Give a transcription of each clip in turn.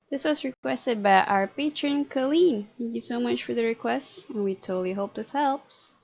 This was requested by our patron Colleen. Thank you so much for the request, and we totally hope this helps.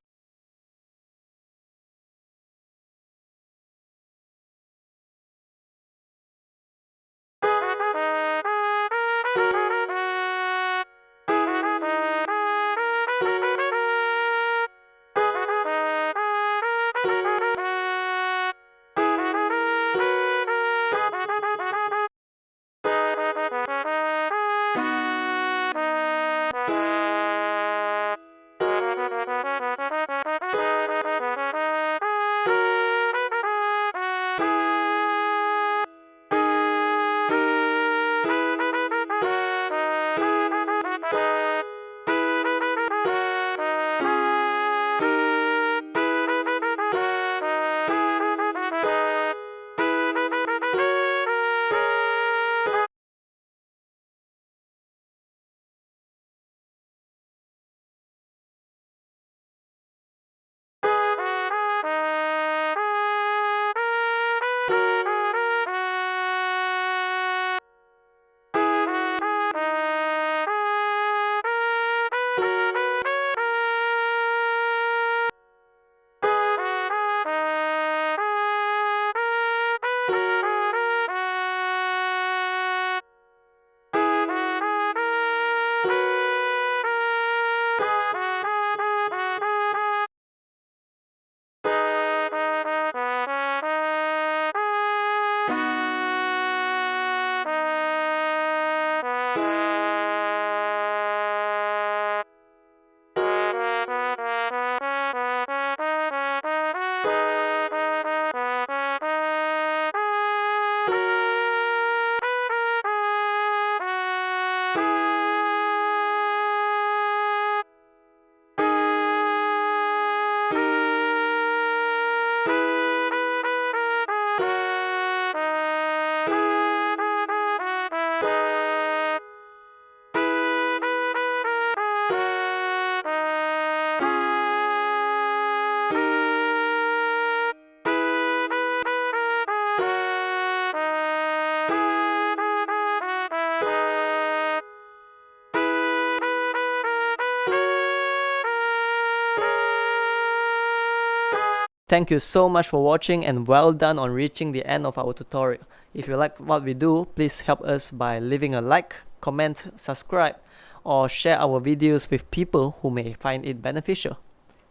Thank you so much for watching, and well done on reaching the end of our tutorial. If you like what we do, please help us by leaving a like, comment, subscribe, or share our videos with people who may find it beneficial.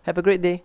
Have a great day.